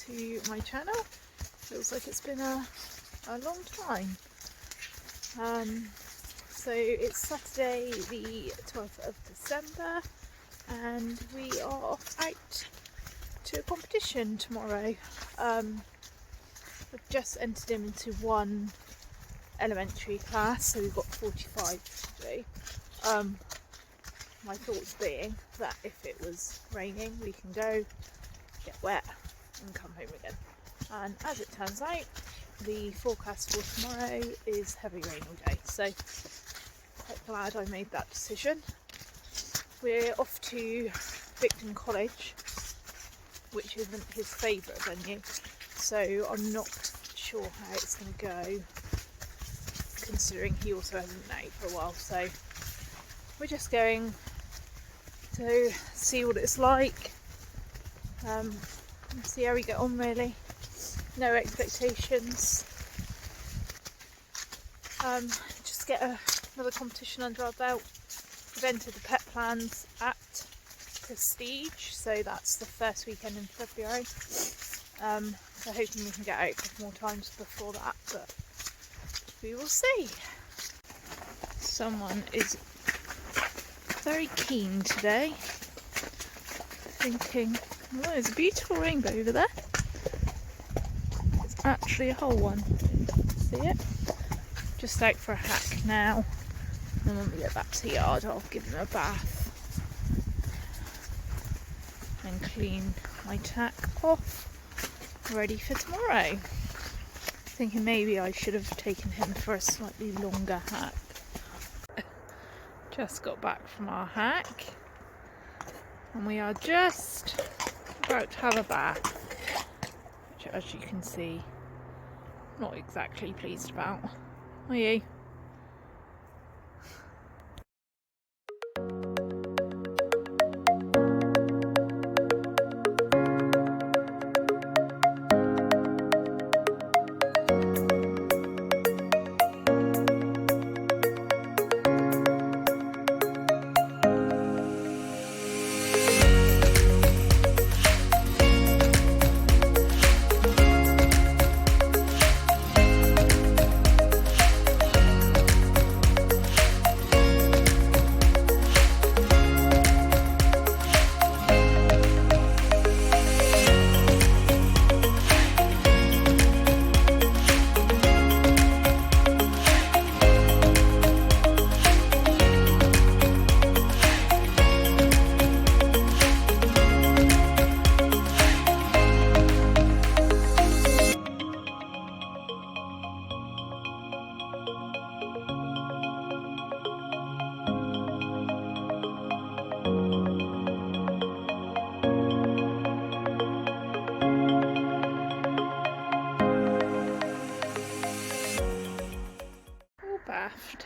to my channel. Feels like it's been a long time. So it's Saturday the 12th of December and we are off out to a competition tomorrow. We've just entered into one elementary class, so we've got 45 to do. My thoughts being that if it was raining we can go, get wet and come home again. And as it turns out, the forecast for tomorrow is heavy rain all day, so quite glad I made that decision. We're off to Bicton College, which isn't his favourite venue, so I'm not sure how it's going to go, considering he also hasn't been out for a while. So we're just going to see what it's like, and see how we get on really. No expectations. Just get another competition under our belt. We've entered the pet plans at Dressage, so that's the first weekend in February. So hoping we can get out a couple more times before that, but we will see. Someone is very keen today, thinking, oh, there's a beautiful rainbow over there. It's actually a whole one. See it? Just out for a hack now, and then when we get back to the yard I'll give him a bath and clean my tack off, ready for tomorrow. Thinking maybe I should have taken him for a slightly longer hack. Just got back from our hack and we are just about to have a bath, which as you can see, not exactly pleased about. Are you? Bathed.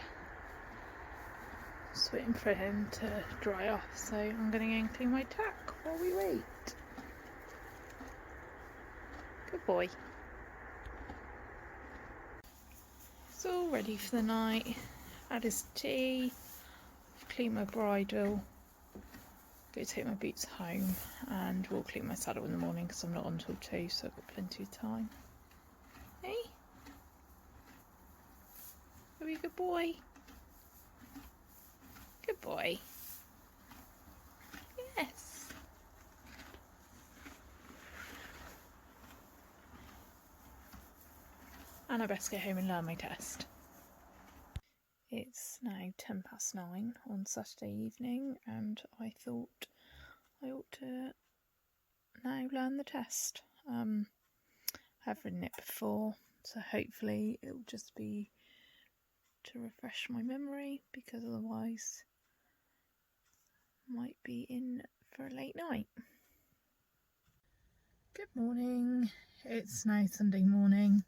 Just waiting for him to dry off, so I'm going to go and clean my tack while we wait. Good boy. It's all ready for the night. Had his tea, clean my bridle, go take my boots home, and we'll clean my saddle in the morning because I'm not on till 2, so I've got plenty of time. Hey? Are you a good boy? Good boy. Yes. And I best go home and learn my test. It's now 9:10 on Saturday evening, and I thought I ought to now learn the test. I've ridden it before, so hopefully it'll just be to refresh my memory, because otherwise might be in for a late night. Good morning, it's now Sunday morning.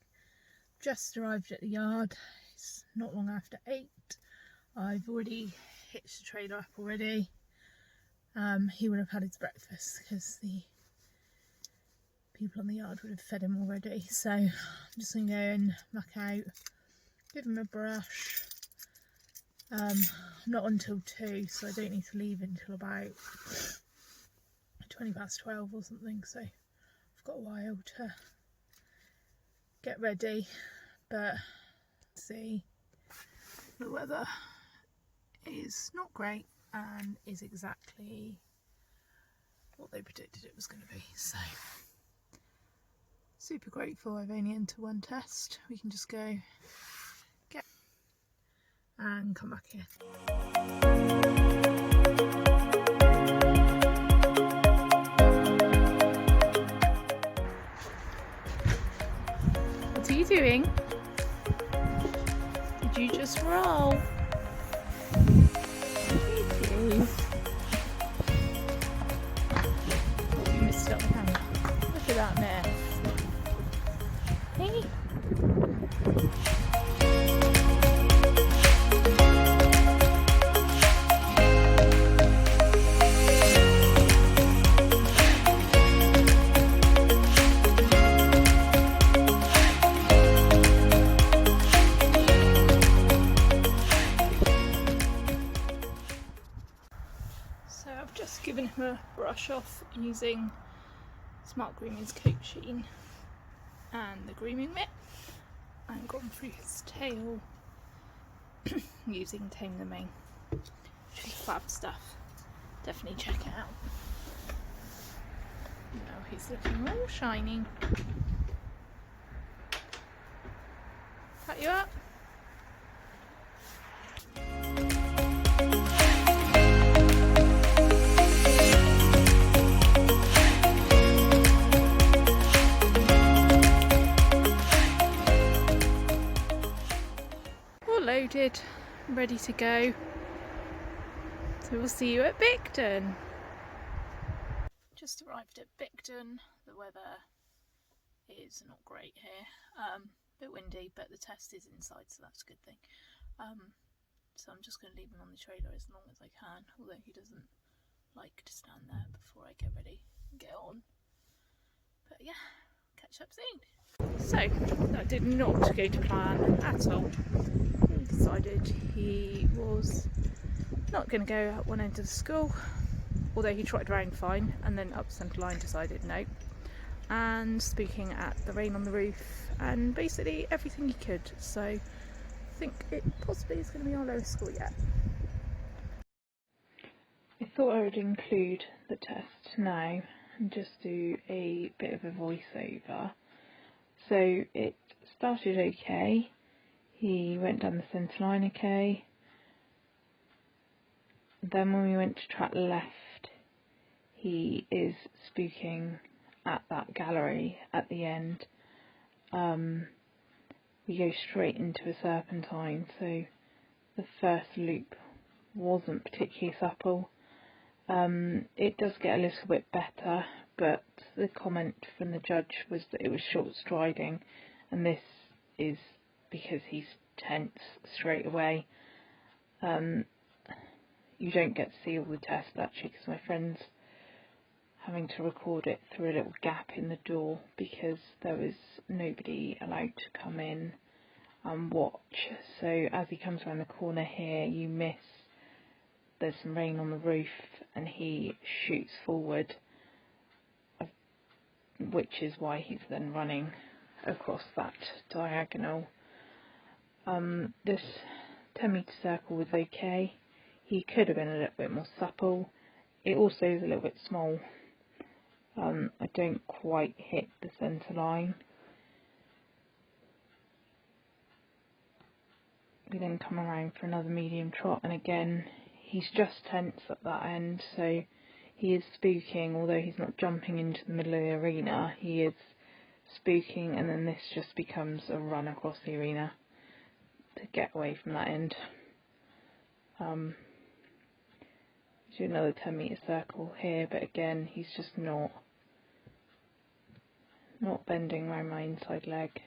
Just arrived at the yard. It's not long after 8. I've already hitched the trailer up already. He would have had his breakfast because the people on the yard would have fed him already, so I'm just going to go and muck out, give him a brush. I'm not until 2, so I don't need to leave until about 12 or something, so I've got a while to get ready, but see, the weather is not great and is exactly what they predicted it was going to be. So super grateful I've only entered one test. We can just go get and come back here. What are you doing? Did you just roll? You missed it on the camera. Look at that mess. Hey. So I've just given him a brush off using Smart Grooming's coat sheen and the grooming mitt, and gone through his tail using Tame the Mane, which is fab stuff. Definitely check it out. Now he's looking all shiny. Cut you up. Loaded, ready to go. So we'll see you at Bicton. Just arrived at Bicton. The weather is not great here. A bit windy, but the test is inside, so that's a good thing. So I'm just going to leave him on the trailer as long as I can, although he doesn't like to stand there before I get ready and get on. But yeah, catch up soon. So that did not go to plan at all. He decided he was not going to go out one end of the school, although he trotted around fine, and then up centre line decided no, and speaking at the rain on the roof and basically everything he could. So I think it possibly is going to be our lowest score yet. I thought I would include the test now and just do a bit of a voiceover. So it started okay. He went down the centre line okay. Then when we went to track left, he is spooking at that gallery at the end. We go straight into a serpentine, so the first loop wasn't particularly supple. It does get a little bit better, but the comment from the judge was that it was short striding, and this is because he's tense straight away. You don't get to see all the test actually, because my friend's having to record it through a little gap in the door because there was nobody allowed to come in and watch. So as he comes around the corner here, you miss, there's some rain on the roof, and he shoots forward, which is why he's then running across that diagonal. This 10 metre circle was okay. He could have been a little bit more supple. It also is a little bit small. I don't quite hit the centre line. We then come around for another medium trot, and again he's just tense at that end, so he is spooking, although he's not jumping into the middle of the arena. He is spooking, and then this just becomes a run across the arena to get away from that end. Do another 10 metre circle here, but again he's just not bending around my inside leg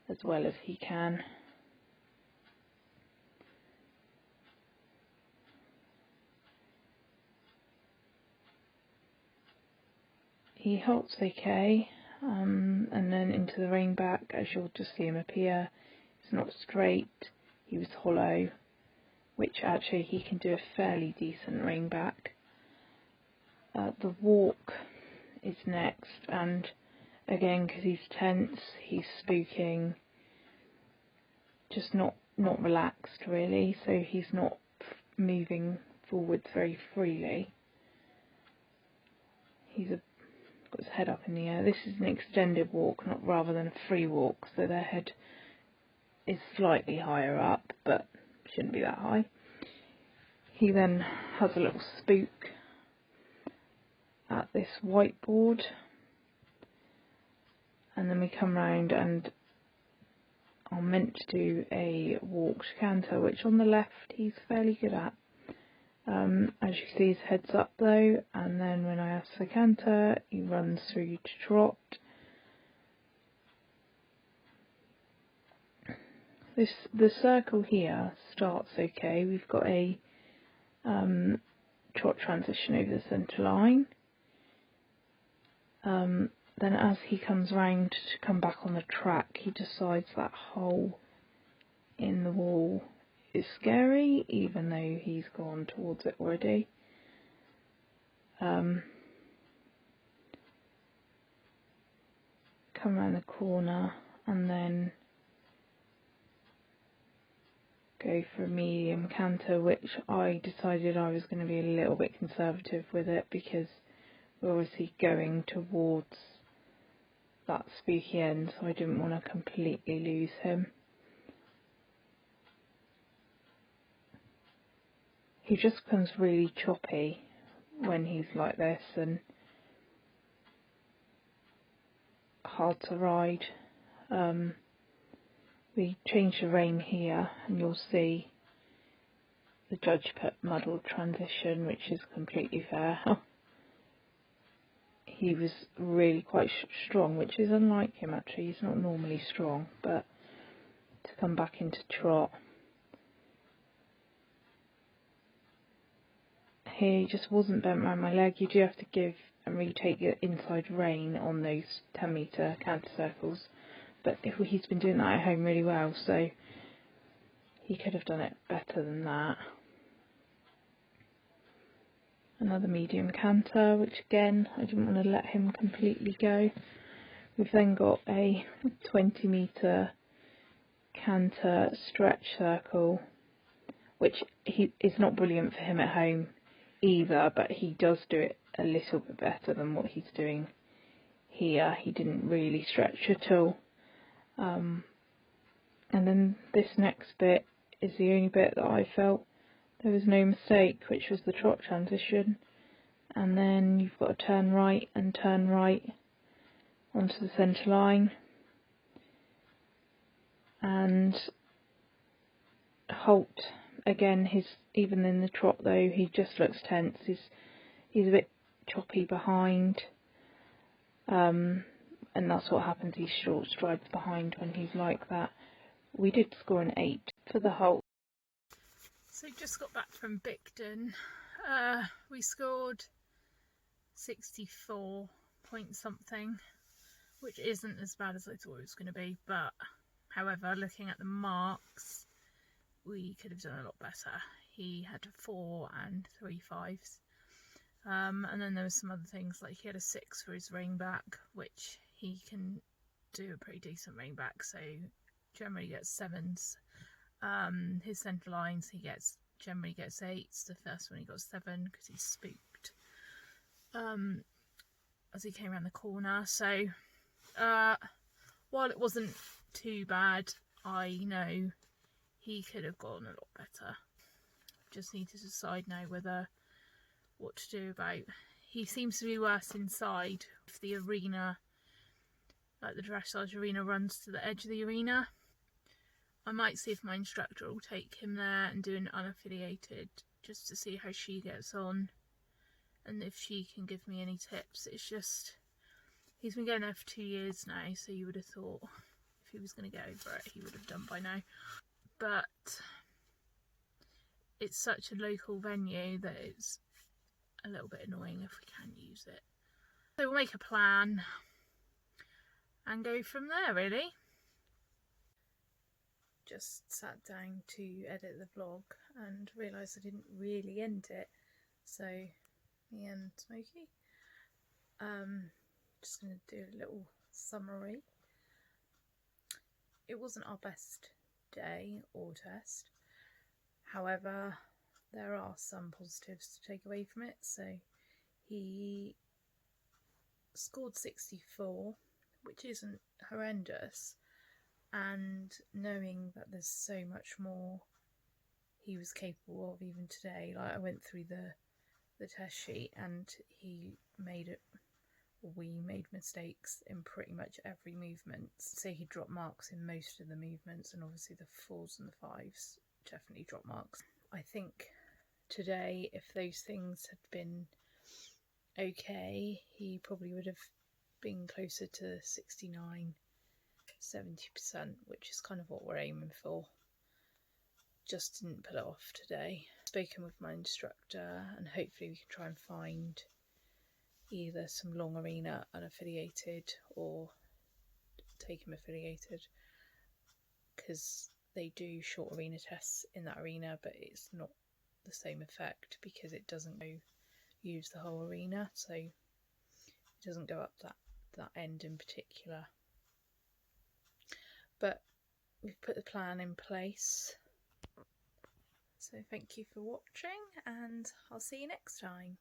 as well as he can. He halts okay, and then into the rein back, as you'll just see him appear. It's not straight, he was hollow, which actually he can do a fairly decent rein back. The walk is next, and again, because he's tense, he's spooking, just not relaxed really, so he's not moving forwards very freely. He's got his head up in the air. This is an extended walk, not rather than a free walk, so their head is slightly higher up, but shouldn't be that high. He then has a little spook at this whiteboard, and then we come round and are meant to do a walk to canter, which on the left he's fairly good at. As you see, his head's up though, and then when I ask for canter, he runs through to trot. The circle here starts okay. We've got a trot transition over the centre line. Then as he comes round to come back on the track, he decides that hole in the wall is scary, even though he's gone towards it already. Come around the corner and then go for a medium canter, which I decided I was going to be a little bit conservative with it, because we're obviously going towards that spooky end, so I didn't want to completely lose him. He just becomes really choppy when he's like this and hard to ride. We change the rein here and you'll see the judge put muddled transition, which is completely fair. He was really quite strong, which is unlike him actually. He's not normally strong, but to come back into trot, he just wasn't bent round my leg. You do have to give and retake your inside rein on those 10 metre canter circles, but he's been doing that at home really well, so he could have done it better than that. Another medium canter, which again I didn't want to let him completely go. We've then got a 20 metre canter stretch circle, which is not brilliant for him at home either, but he does do it a little bit better than what he's doing here. He didn't really stretch at all. And then this next bit is the only bit that I felt there was no mistake, which was the trot transition. And then you've got to turn right onto the centre line and halt. Again, even in the trot though, he just looks tense. He's a bit choppy behind, and that's what happens. He short strides behind when he's like that. We did score an 8 for the halt. So just got back from Bicton. We scored 64 point something, which isn't as bad as I thought it was going to be, but however, looking at the marks, we could have done a lot better. He had 4 and 3 5s, and then there was some other things, like he had a 6 for his rein back, which he can do a pretty decent rein back, so generally gets 7s. His centre lines he generally gets 8s. The first one he got 7 because he's spooked as he came around the corner. So while it wasn't too bad, I know he could have gone a lot better. Just need to decide now what to do about. He seems to be worse inside. If the arena, like the dressage arena, runs to the edge of the arena, I might see if my instructor will take him there and do an unaffiliated, just to see how she gets on and if she can give me any tips. It's just, he's been going there for 2 years now, so you would have thought if he was going to get over it, he would have done by now. But it's such a local venue that it's a little bit annoying if we can't use it. So we'll make a plan and go from there, really. Just sat down to edit the vlog and realised I didn't really end it. So, me and Smokey Just going to do a little summary. It wasn't our best day or test. However, there are some positives to take away from it. So he scored 64, which isn't horrendous, and knowing that there's so much more he was capable of even today. Like, I went through the test sheet and we made mistakes in pretty much every movement. So he dropped marks in most of the movements, and obviously the 4s and the 5s definitely dropped marks. I think today, if those things had been okay, he probably would have been closer to 69-70%, which is kind of what we're aiming for. Just didn't pull it off today. Spoken with my instructor, and hopefully we can try and find either some long arena unaffiliated or take him affiliated, because they do short arena tests in that arena, but it's not the same effect because it doesn't use the whole arena, so it doesn't go up that end in particular. But we've put the plan in place. So thank you for watching, and I'll see you next time.